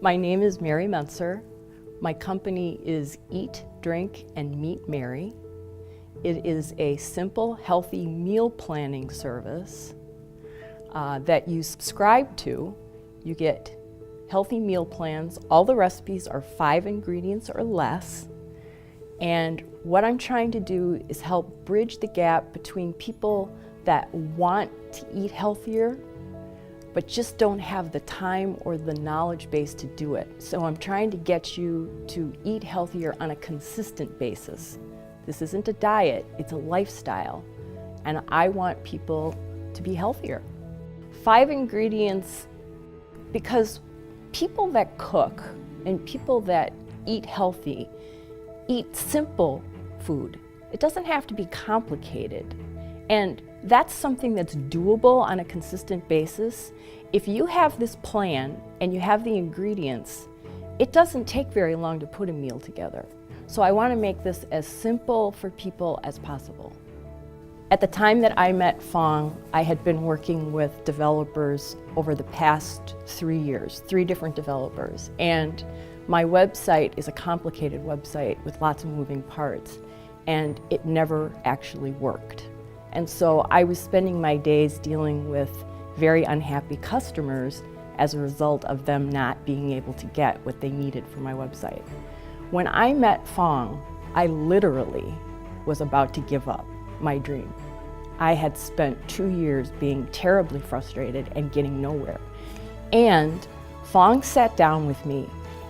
My name is Mary Mentzer. My company is Eat, Drink, and Meet Mary. It is a simple, healthy meal planning service that you subscribe to. You get healthy meal plans. All the recipes are 5 ingredients or less. And what I'm trying to do is help bridge the gap between people that want to eat healthier but just don't have the time or the knowledge base to do it. So I'm trying to get you to eat healthier on a consistent basis. This isn't a diet, it's a lifestyle. And I want people to be healthier. 5 ingredients, because people that cook and people that eat healthy eat simple food. It doesn't have to be complicated. And that's something that's doable on a consistent basis. If you have this plan and you have the ingredients, it doesn't take very long to put a meal together. So I want to make this as simple for people as possible. At the time that I met Fong, I had been working with developers over the past 3 years, 3 different developers. And my website is a complicated website with lots of moving parts, and it never actually worked. And so I was spending my days dealing with very unhappy customers as a result of them not being able to get what they needed from my website. When I met Fong, I literally was about to give up my dream. I had spent 2 years being terribly frustrated and getting nowhere. And Fong sat down with me,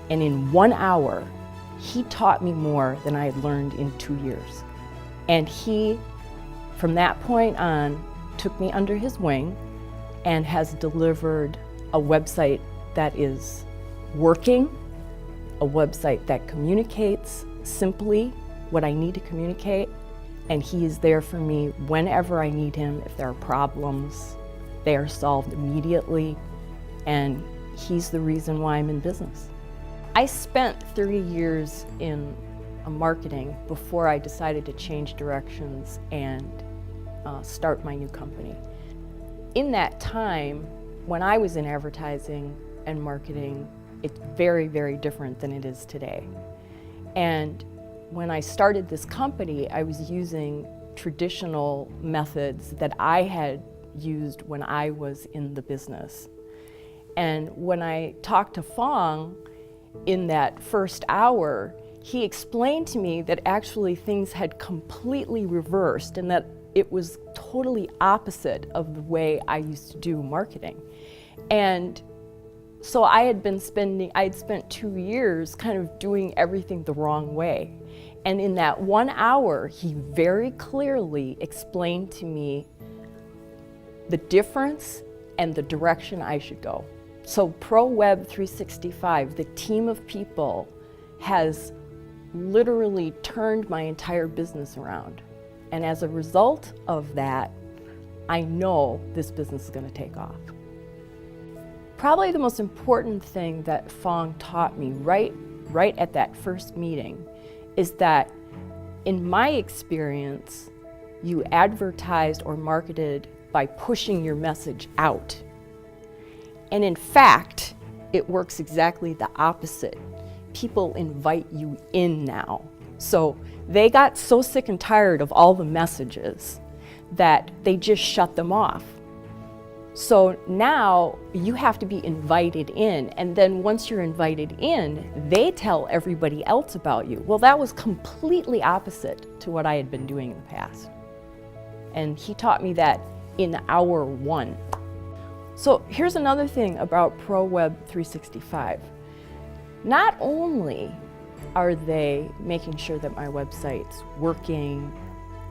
and in 1 hour, he taught me more than I had learned in 2 years. And he, from that point on, took me under his wing and has delivered a website that is working, a website that communicates simply what I need to communicate, and he is there for me whenever I need him. If there are problems, they are solved immediately, and he's the reason why I'm in business. I spent 30 years in marketing before I decided to change directions and start my new company. In that time, when I was in advertising and marketing, it's very, very different than it is today. And when I started this company, I was using traditional methods that I had used when I was in the business. And when I talked to Fong in that first hour, he explained to me that actually things had completely reversed and that it was totally opposite of the way I used to do marketing. And so I had spent 2 years kind of doing everything the wrong way. And in that 1 hour, he very clearly explained to me the difference and the direction I should go. So ProWeb365, the team of people, has literally turned my entire business around. And as a result of that, I know this business is going to take off. Probably the most important thing that Fong taught me right at that first meeting is that in my experience, you advertised or marketed by pushing your message out. And in fact, it works exactly the opposite. People invite you in now. So they got so sick and tired of all the messages that they just shut them off. So now you have to be invited in, and then once you're invited in, they tell everybody else about you. Well, that was completely opposite to what I had been doing in the past. And he taught me that in hour 1. So here's another thing about ProWeb365. Not only are they making sure that my website's working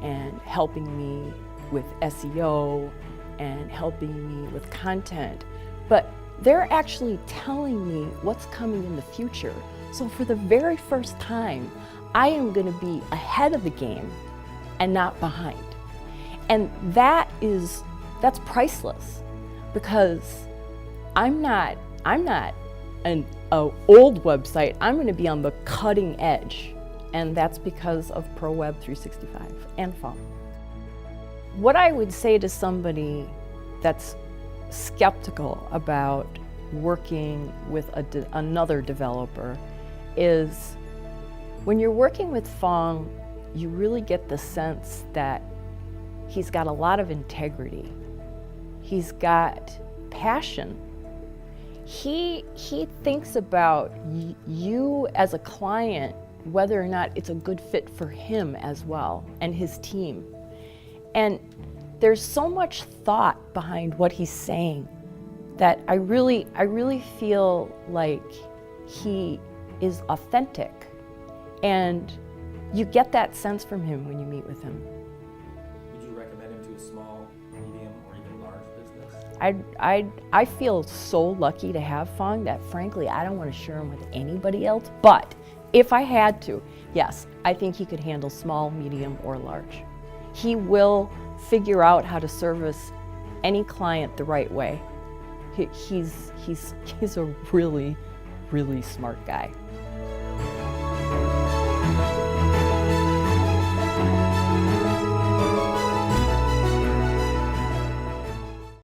and helping me with SEO and helping me with content, but they're actually telling me what's coming in the future. So for the very first time, I am going to be ahead of the game and not behind. And that's priceless, because I'm not an old website. I'm going to be on the cutting edge, and that's because of ProWeb365 and Fong. What I would say to somebody that's skeptical about working with another developer is when you're working with Fong, you really get the sense that he's got a lot of integrity. He's got passion. He thinks about you as a client, whether or not it's a good fit for him as well and his team. And there's so much thought behind what he's saying that I really feel like he is authentic. And you get that sense from him when you meet with him. Would you recommend him to a small, medium, or even large business? I feel so lucky to have Fong that frankly I don't want to share him with anybody else, but if I had to, yes, I think he could handle small, medium, or large. He will figure out how to service any client the right way. He's a really, really smart guy.